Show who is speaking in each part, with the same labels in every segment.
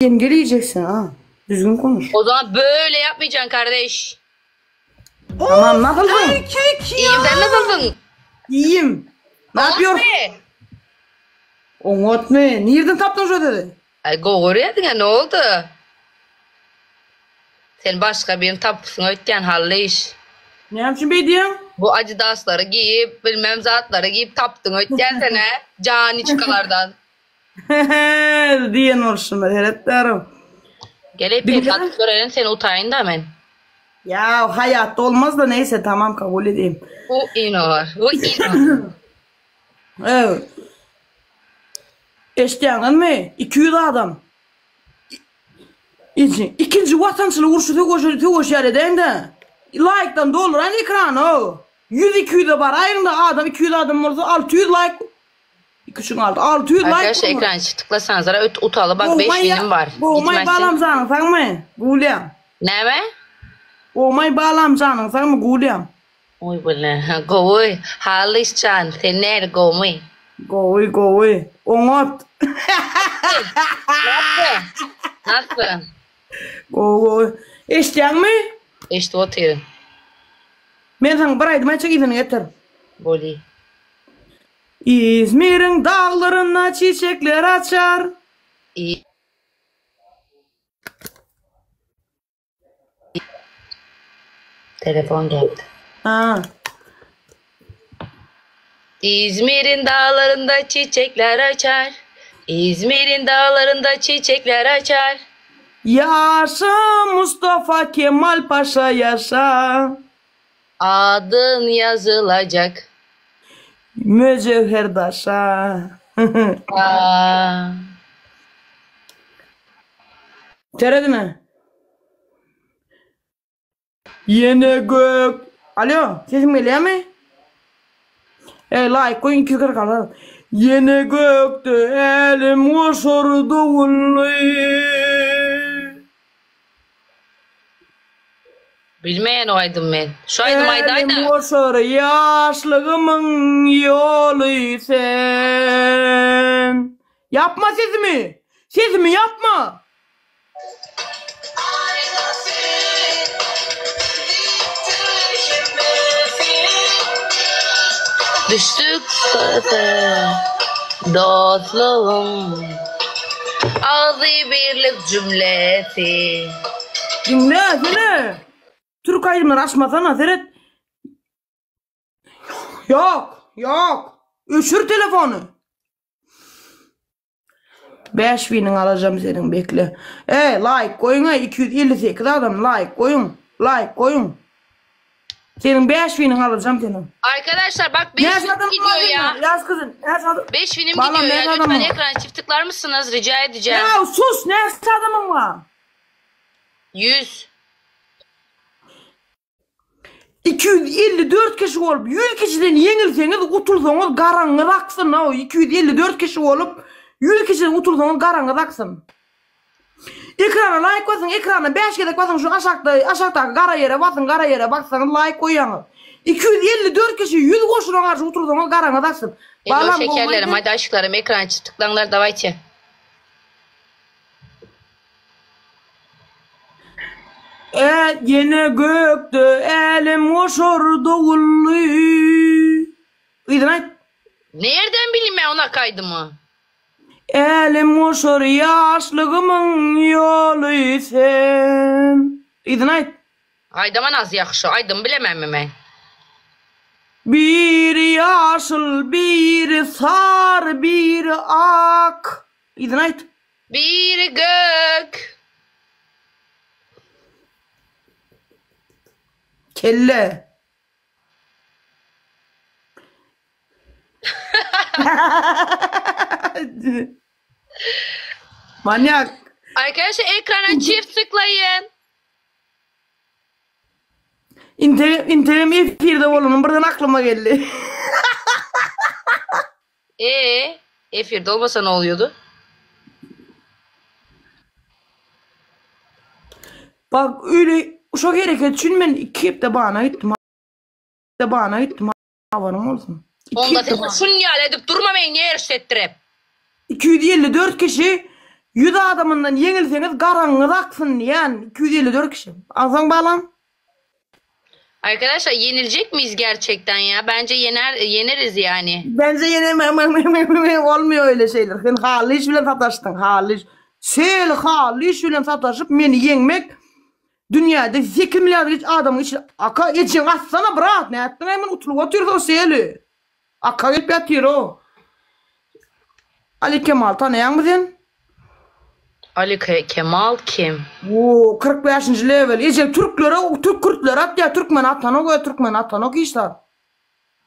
Speaker 1: Yengeleyeceksin ha. Düzgün konuş.
Speaker 2: O zaman böyle yapmayacaksın kardeş.
Speaker 1: Tamam, nasılsın?
Speaker 2: İyiyim, sen nasılsın?
Speaker 1: İyiyim. Ne yapıyorsun? Ongot ne? Nereden taptın şu dedi?
Speaker 2: Ay goğuruyadın ya, ne oldu? Sen başka birini tapısın ötken hallı iş.
Speaker 1: Ne yapayım bey diyorsun?
Speaker 2: Bu acıdasları giyip bilmem zatları giyip taptın ötken sene cani çıkalardan.
Speaker 1: Diyen olsun ben heretlerim.
Speaker 2: Gel hep
Speaker 1: Bir
Speaker 2: tatlı görelim seni utayın da hemen.
Speaker 1: Ya hayatta olmaz da neyse tamam kabul edeyim.
Speaker 2: Bu inovar. Bu inovar.
Speaker 1: Evet. Eşteğen mı? 200 adam. İkinci vatançılık ursu tügoş yer edeyim de. Like'dan dolur hani ekranı. 100-200 var. Ayrında adam 200 adam olursa 600 like. Küçük aldı. 600 like.
Speaker 2: Arkadaşlar ekran tıklasanız ara utalı bak 5000'im var.
Speaker 1: Boğmay bağlam canın sen mi? Guliyam.
Speaker 2: Ne mi?
Speaker 1: Boğmay bağlam canın sen mi? Guliyam.
Speaker 2: Oy bu ne? Goy. Halis can. Sen nerede goy?
Speaker 1: Goy. Ongot.
Speaker 2: Nasıl?
Speaker 1: Goy. Eşteğen mi?
Speaker 2: İşte otur.
Speaker 1: Ben sana baraydım. Ben çekeyim getir.
Speaker 2: Boli.
Speaker 1: İzmir'in dağlarına çiçekler açar.
Speaker 2: İyi. Telefon geldi.
Speaker 1: Ha.
Speaker 2: İzmir'in dağlarında çiçekler açar. İzmir'in dağlarında çiçekler açar.
Speaker 1: Yaşa Mustafa Kemal Paşa yaşa.
Speaker 2: Adın yazılacak.
Speaker 1: Mücevher daşa.
Speaker 2: Aa.
Speaker 1: Teredin mi? Yine gök. Alo, sesim geliyor mu? Like koyun 240 kalır. Yine gökte elim oşurdu ullu.
Speaker 2: Bilmeyen o aydın ben. Şu aydın aydaydı.
Speaker 1: Elim oşur yaşlığımın yolu sen. Yapma sesimi. Sesimi yapma.
Speaker 2: Düştük zaten dostluğum ağzı birlik cümlesi.
Speaker 1: Dinle. Türk aydınları açmasana Seret. Yok. Üşür telefonu. 5000'in alacağım senin bekle. Like koyun 258 adam like koyun. Senin 5000'in alacağım senin.
Speaker 2: Arkadaşlar bak 5000 gidiyor ya.
Speaker 1: Yaz kızım.
Speaker 2: 5000'im gidiyor ya. Lütfen ekran çift tıklar mısınız? Rica edeceğim.
Speaker 1: Ya sus ne adamın var?
Speaker 2: 100.
Speaker 1: 254 kişi olup 100 kişiden yenilseniz otursanız karanlık aksın. 254 kişi olup 100 kişiden otursanız karanlık aksın. Ekrana like koysun, ekrana 5 kere koysun şu aşağıdaki kara yere baksanız like koyuyorsunuz. 254 kişi 100 koşuna karşı otursanız karanlık aksın.
Speaker 2: Hello şekerlerim, hadi aşklarım, ekran çift tıklanlar davayçı.
Speaker 1: Yine gökte elim oşurdu ullu. İdin
Speaker 2: Nereden bileyim ben ona kaydı mı?
Speaker 1: Elim oşur yaşlığımın yolu sen. İdin
Speaker 2: Aydıma nasıl yakışıyor? Aydım bilemem mi ben?
Speaker 1: Bir yaşıl, bir sar, bir ak. İdin
Speaker 2: Bir gök.
Speaker 1: Kelle. Manyak.
Speaker 2: Arkadaşlar ekrana çift tıklayın.
Speaker 1: İnterim efirde olanın buradan aklıma geldi.
Speaker 2: Efirde olmasa ne oluyordu?
Speaker 1: Bak öyle çok hareket için ben 2 hep de bana gittim. Havanım olsun.
Speaker 2: Onda sen şun yal edip durma beni niye erişlettirip.
Speaker 1: 254 kişi 100 adamından yengilseniz garanı aksın yani 254 kişi. Alsan balam.
Speaker 2: Arkadaşlar yenilecek miyiz gerçekten ya? Bence yeneriz yani.
Speaker 1: Bence yenemem olmuyor öyle şeyler. Sen haliş bilen sataştın haliş. Sen haliş bilen sataşıp beni yenmek dünyada 8 milyar adamın için aka için atsana bırak. Ne ettin hemen utulup oturuyor o seyli. Aka gelip yatıyor o. Ali Kemal tanıyan mı sen?
Speaker 2: Ali Kemal kim?
Speaker 1: Oo 45. level. İşte Türklere, Türk Kürtlere at ya Türkmen atanok ya Türkmen atanok işte.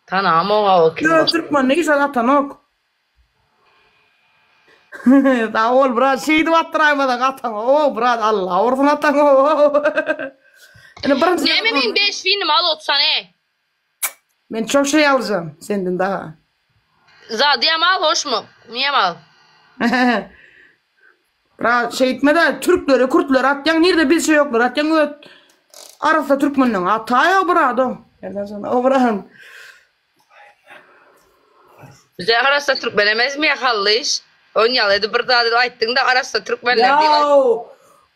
Speaker 2: Tamam o kim?
Speaker 1: Ya Türkmen ne işte atanok. Da ol brat şeydi attıraymadan atanok. O brat Allah orsun atanok.
Speaker 2: Ne mi 5 film al otsan
Speaker 1: Ben çok şey alacağım senden daha.
Speaker 2: Zadiyam al hoş mu? Niye al?
Speaker 1: Brat şey etme de Türkleri, Kürtleri atyan nerede bir şey yoklar. Atyan arasında Türkmenle ataya brat o. Nereden sonra o brat.
Speaker 2: Bize arasında Türkmenemez mi yakallıyız? Onyalaydı bir daha dedi ayttın da arasında Türkmenler
Speaker 1: ya,
Speaker 2: değil.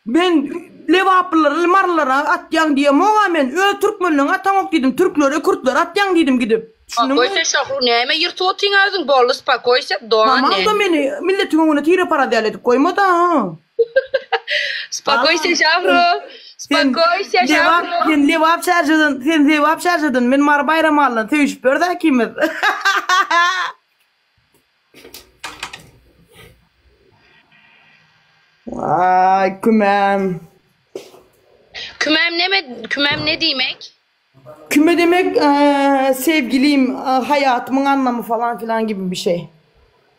Speaker 1: Ben levaplıları, marlılara atyan diye moğa men. Türkmenle atamok dedim. Türkleri, Kürtleri atyan dedim gidip.
Speaker 2: Spakoysa şahru neyme yırtı otun ağzın borlu spakoysa doğan ne?
Speaker 1: Tamam da beni milletin önüne tire para değerledik koyma da.
Speaker 2: Spakoysa şahru. Spakoysa şahru.
Speaker 1: Sen levap şarjıdın. Sen levap şarjıdın. Ben mar bayram alın. Tevşip börde kimiz. Vay kümem.
Speaker 2: Kümem ne demek?
Speaker 1: Küme demek sevgiliyim, hayatımın anlamı falan filan gibi bir şey.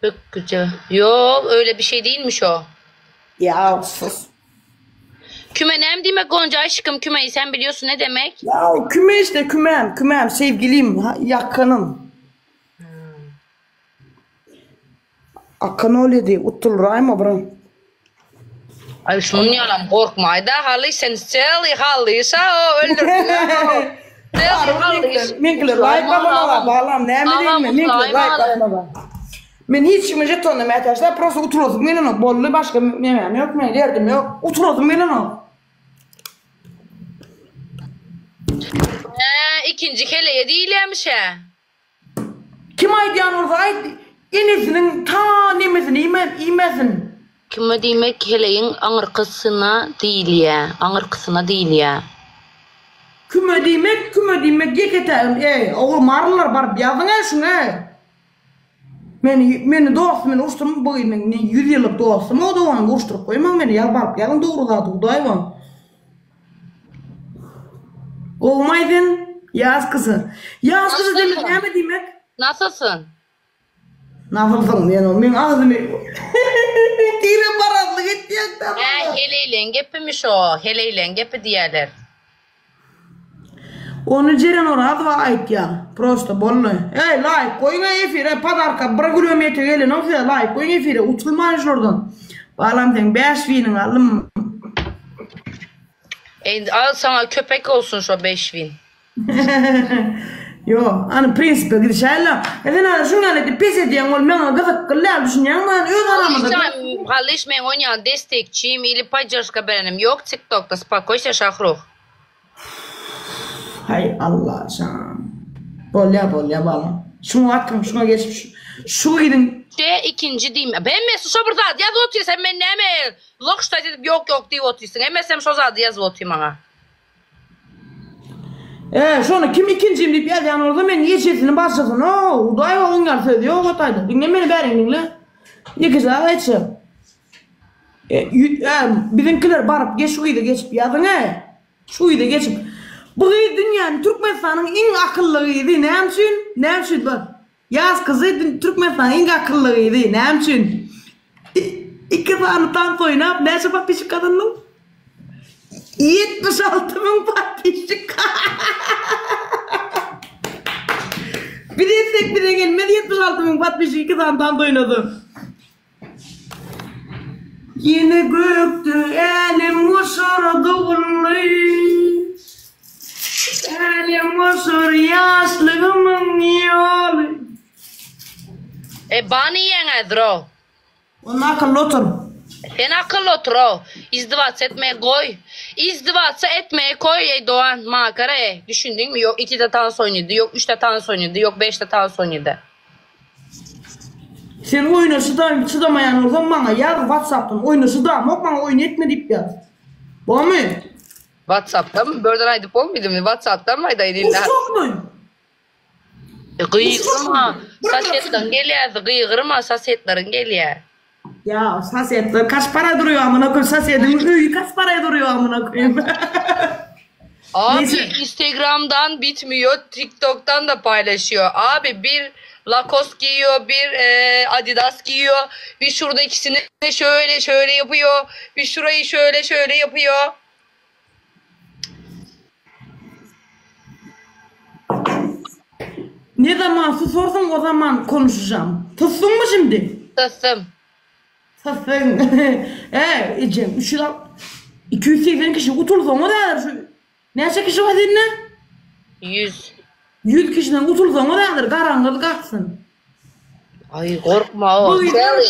Speaker 2: Çok güzel. Yok öyle bir şey değilmiş o.
Speaker 1: Ya sus.
Speaker 2: Kümenem demek Gonca aşkım kümeyi sen biliyorsun ne demek?
Speaker 1: Ya küme işte kümem sevgiliyim, yakınım. Akın öyle değil, utulurayma bro.
Speaker 2: Ay şunun yalan korkmaydı halıysan halıysa o öldürdü.
Speaker 1: Minkler like babana bağlam ne bileyim mi? Minkler like babana. Men hiç mi jetonum arkadaşlar prosto oturuyordum benim bollu başka yemeğim yok mu derdim yok oturuyordum benim o.
Speaker 2: İkinci keleye değilmiş ha.
Speaker 1: Kim aydı yanınıza aydı? Enesinin ta nemesini imesin.
Speaker 2: Kime demek keleyin angırkısına değil ya. Angırkısına değil ya.
Speaker 1: Küme demek yeketerim. O marlar var biyadın şuna. Meni dostum uçturum bugün men 100 yıllık dostum o da onu uçturup koymam beni yalvarıp yalın doğru da dayvan. Olmaydın yaz kızı. Yaz kızı demek ne mi demek?
Speaker 2: Nasılsın?
Speaker 1: Nasılsın yani men ağzımı tire paratlı gitti yaktan.
Speaker 2: Heleylen gepimiş o. Heleylen gepi diyorlar.
Speaker 1: Onu ceren orada var ait ya. Prosto bollu. Like koyun efire padarka bırakılıyor metre gelin. O kadar like koyun efire uçulmayın şuradan. Bağlam sen 5 bin aldım.
Speaker 2: Al sana köpek olsun şu 5000.
Speaker 1: Yo, hani prensipe gidişayla. Efendim şunu aleti pes ediyen ol men gazak kıllar düşünen ben öz aramadı.
Speaker 2: Halış men onya destekçiyim ili paylaşka benim yok TikTok'ta spakoysa şahruh.
Speaker 1: Hay Allah can. Bolya bala. Şunu atın şuna geçmiş. Şu gidin.
Speaker 2: İkinci diyeyim. Ben mesut şu burada yaz otuyor sen ben ne mi? Lokşta dedim yok diye otuyorsun. Emesem şu zadı yaz otuyor bana.
Speaker 1: Şunu kim ikinciyim deyip yaz yani orada ben geçesini başlasın. O dayı olun gelse diyor o kataydı. Dinle beni berin dinle. Yıkıza geçse. Bizimkiler barıp geç şuyu da geçip yazın şuyu da geçip. Bu dünyanın Türkmenistan'ın en akıllıydı. Ne için bak. Yaz kızı Türkmenistan'ın en akıllıydı. Ne için? 2 tane tam oynayıp ne sebep pişik kadınım? 76.000 pat pişik. Bir destek bir de gelmedi 76.000 pat pişik 2 tane tam oynadım. Yine göktü elim uçurdu unluyum. Elim uçur yaşlığımın yolu.
Speaker 2: Bani yenedir o.
Speaker 1: Onun akıllı otur.
Speaker 2: Sen akıllı otur o. İzdivaç etmeye koy. İzdivaçsa etmeye koy ey Doğan. Makara düşündün mü? Yok 2'de dans oynadı. Yok 3'te dans oynadı. Yok 5'te dans oynadı.
Speaker 1: Sen oyuna çıdamayan olsan bana yaz WhatsApp'tan. Oyuna çıdam. Bana oyun etme deyip yaz. Bu mu?
Speaker 2: WhatsApp'tan mı? Buradan aydıp olmaydı mı? WhatsApp'tan mı aydı?
Speaker 1: Uşak mı?
Speaker 2: Gıyıkırma. Sasetlerin geliyor. Gıyıkırma sasetlerin geliyor.
Speaker 1: Ya sasetler kaç para duruyor amına koyayım sasetin kaç paraya duruyor amına koyayım.
Speaker 2: Abi
Speaker 1: Neyse.
Speaker 2: Instagram'dan bitmiyor. TikTok'tan da paylaşıyor. Abi bir Lacoste giyiyor, bir Adidas giyiyor. Bir şurada ikisini şöyle yapıyor. Bir şurayı şöyle yapıyor.
Speaker 1: Ne zaman susursun o zaman konuşacağım. Tıssın mı şimdi?
Speaker 2: Tasım.
Speaker 1: Tıssın. Cem şurada 280 kişi otursun o da neçe kişi var seninle?
Speaker 2: 100.
Speaker 1: 100 kişiden otursun o da karanlık kalksın.
Speaker 2: Ay korkma o.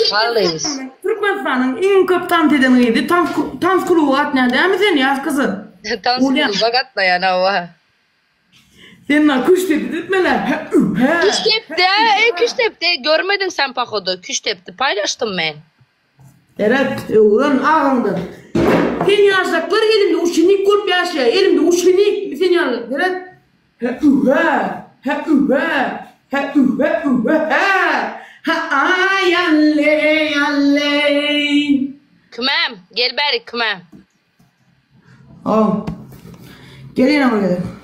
Speaker 2: Kallıyız.
Speaker 1: Türkmenistan'ın en köp tant edeniydi. Tant kuluğu at ne değil mi sen yaz kızı?
Speaker 2: Tansiyonu bakat da yani o.
Speaker 1: Seninle kuş tepki tutmeler.
Speaker 2: Küş tepti. Görmedin sen pakodu. Küş tepti. Paylaştım ben.
Speaker 1: Evet, ulan ağında. Sen yazacaklar elimde uçunik kulp yaşa. Elimde uçunik sen yazacaklar. Evet. Yalle.
Speaker 2: Kümem. Gel beri kümem.
Speaker 1: Gelin ama gelin.